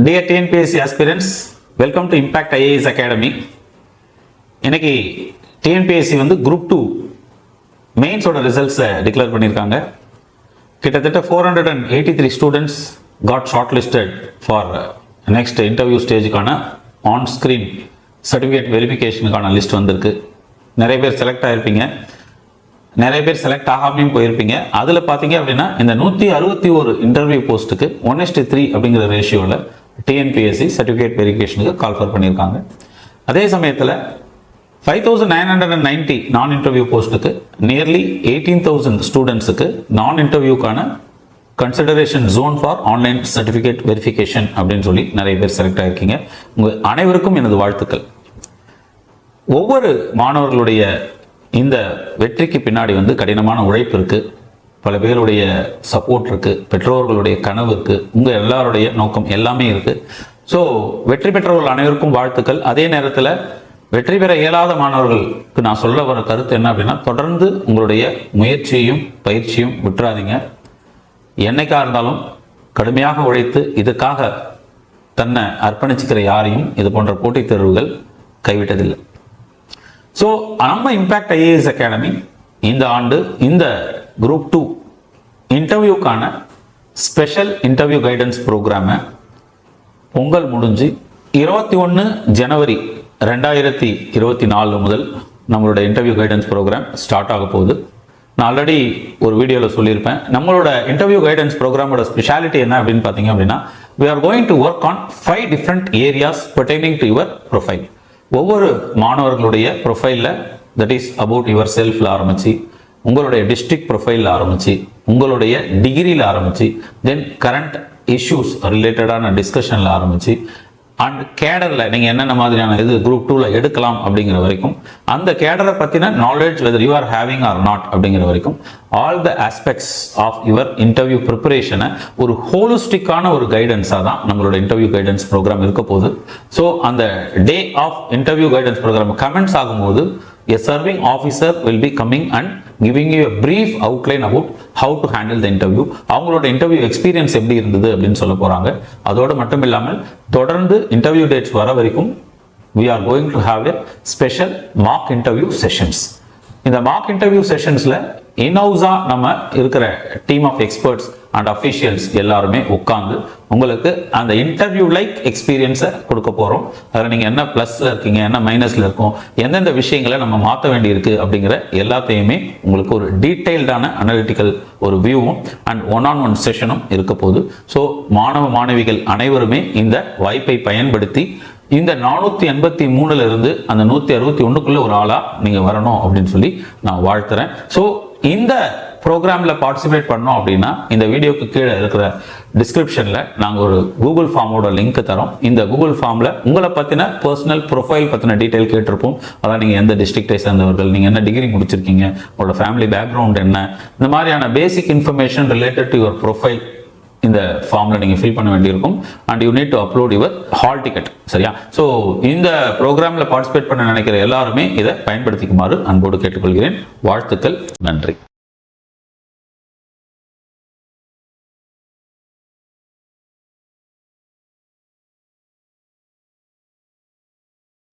Dear TNPSC aspirants, welcome to Impact IAS Academy. இன்னைக்கு TNPSC வந்து group 2 மெயின்ஸோட results declare பண்ணியிருக்காங்க. கிட்டத்தட்ட 483 students got shortlisted for next interview ஸ்டேஜுக்கான on screen certificate வெரிஃபிகேஷனுக்கான list வந்திருக்கு. நிறைய பேர் செலக்ட் ஆகிருப்பீங்க, நிறைய பேர் செலக்ட் ஆகாமையும் போயிருப்பீங்க. அதில் பார்த்தீங்க அப்படின்னா இந்த 161 இன்டர்வியூ போஸ்ட்டுக்கு 1:3 அப்படிங்கிற ரேஷியோவில் டிஎன்பிஎஸ்சி சர்டிஃபிகேட் வெரிஃபிகேஷனுக்கு கால்ஃபர் பண்ணியிருக்காங்க. அதே சமயத்தில் 5990 நான் இன்டர்வியூ போஸ்ட்டுக்கு நியர்லி 18,000 ஸ்டூடெண்ட்ஸுக்கு நான் இன்டர்வியூக்கான consideration zone for online certificate verification அப்படின்னு சொல்லி நிறைய பேர் செலக்ட் ஆகிருக்கீங்க. உங்கள் அனைவருக்கும் எனது வாழ்த்துக்கள். ஒவ்வொரு மாணவர்களுடைய இந்த வெற்றிக்கு பின்னாடி வந்து கடினமான உழைப்பு இருக்கு, பல பேருடைய சப்போர்ட் இருக்கு, பெற்றோர்களுடைய கனவு இருக்கு, உங்க எல்லாருடைய நோக்கம் எல்லாமே இருக்கு. ஸோ வெற்றி பெற்றவர்கள் அனைவருக்கும் வாழ்த்துக்கள். அதே நேரத்தில் வெற்றி பெற இயலாத மாணவர்களுக்கு நான் சொல்ல வர கருத்து என்ன அப்படின்னா, தொடர்ந்து உங்களுடைய முயற்சியையும் பயிற்சியும் விட்டுறாதீங்க. என்னைக்கா இருந்தாலும் கடுமையாக உழைத்து இதுக்காக தன்னை அர்ப்பணிச்சுக்கிற யாரையும் இது போன்ற போட்டித் தேர்வுகள் கைவிட்டதில்லை. ஸோ நம்ம இம்பேக்ட் ஐஏஎஸ் அகாடமி இந்த ஆண்டு இந்த குரூப் 2 இன்டர்வியூக்கான ஸ்பெஷல் இன்டர்வியூ கைடன்ஸ் ப்ரோக்ராமை பொங்கல் முடிஞ்சு 21 ஜனவரி 2024 முதல் நம்மளோட இன்டர்வியூ கைடன்ஸ் ப்ரோக்ராம் ஸ்டார்ட் ஆக போகுது. நான் ஆல்ரெடி ஒரு வீடியோவில் சொல்லியிருப்பேன். நம்மளோட இன்டர்வியூ கைடன்ஸ் ப்ரோக்ராமோட ஸ்பெஷாலிட்டி என்ன அப்படின்னு பார்த்தீங்க அப்படின்னா, we are going to work on 5 different areas pertaining to your profile. ஒவ்வொரு மாணவர்களுடைய ப்ரொஃபைலில் தட் இஸ் அபவுட் யுவர் செல்ஃபில் ஆரம்பிச்சு, உங்களுடைய டிஸ்ட்ரிக்ட் ப்ரொஃபைலில் ஆரம்பிச்சு, உங்களுடைய டிகிரியில் ஆரம்பிச்சு, தென் கரண்ட் இஷ்யூஸ் ரிலேட்டடான டிஸ்கஷனில் ஆரம்பிச்சு, அண்ட் கேடரில் நீங்கள் என்னென்ன மாதிரியான இது குரூப் 2ல் எடுக்கலாம் அப்படிங்கிற வரைக்கும், அந்த கேடரை பற்றின knowledge whether you are having or not அப்படிங்கிற வரைக்கும் all the aspects of your interview ப்ரிப்பரேஷனை ஒரு ஹோலிஸ்டிக்கான ஒரு கைடன்ஸாக தான் நம்மளோட இன்டர்வியூ கைடன்ஸ் ப்ரோக்ராம் இருக்க போகுது. ஸோ அந்த day of interview guidance programme commence ஆகும்போது a serving officer will be coming and giving you a brief outline about how to handle the interview. அவங்களோட இன்டர்வியூ எக்ஸ்பீரியன்ஸ் எப்படி இருந்தது அப்படின்னு சொல்ல போறாங்க. அதோடு மட்டும் இல்லாமல் தொடர்ந்து இன்டர்வியூ டேட்ஸ் வர வரைக்கும் we are going to have a special mock interview sessions. இந்த மார்க் இன்டர்வியூ செஷன்ஸ்ல இன்ஹவுஸா நம்ம இருக்கிற team of experts and officials எல்லாருமே உட்கார்ந்து உங்களுக்கு அந்த இன்டர்வியூ லைக் எக்ஸ்பீரியன்ஸை கொடுக்க போகிறோம். அதில் நீங்கள் என்ன ப்ளஸில் இருக்கீங்க, என்ன மைனஸில் இருக்கும், எந்தெந்த விஷயங்களை நம்ம மாற்ற வேண்டியிருக்கு அப்படிங்கிற எல்லாத்தையுமே உங்களுக்கு ஒரு டீட்டெயில்டான அனலிட்டிக்கல் ஒரு வியூவும் அண்ட் ஒன் செஷனும் இருக்க போகுது. ஸோ மாணவ மாணவிகள் அனைவருமே இந்த வாய்ப்பை பயன்படுத்தி இந்த 483 இருந்து அந்த 161க்குள்ள ஒரு ஆளா நீங்க வரணும் அப்படின்னு சொல்லி நான் வாழ்த்துறேன். ஸோ இந்த ப்ரோக்ராம்ல பார்ட்டிசிபேட் பண்ணோம் அப்படின்னா இந்த வீடியோக்கு கீழே இருக்கிற டிஸ்கிரிப்ஷன்ல நாங்கள் ஒரு கூகுள் ஃபார்மோட லிங்க் தரோம். இந்த கூகுள் ஃபார்ம்ல உங்களை பத்தின பர்சனல் ப்ரொஃபைல் பத்தின டீட்டெயில் கேட்டிருப்போம். அதான் நீங்க எந்த டிஸ்ட்ரிக்டை சேர்ந்தவர்கள், நீங்க என்ன டிகிரி முடிச்சிருக்கீங்க, உங்களோட ஃபேமிலி பேக்ரவுண்ட் என்ன, இந்த மாதிரியான பேசிக் information related to your profile இந்த ஃபார்ம்ல நீங்க ஃபில் பண்ண வேண்டியிருக்கும். And you need to upload your hall ticket. சரியா? ஸோ இந்த ப்ரோக்ராம்ல பார்ட்டிசிபேட் பண்ண நினைக்கிற எல்லாருமே இதை பயன்படுத்திக்குமாறு அன்போடு கேட்டுக்கொள்கிறேன். வாழ்த்துக்கள். நன்றி.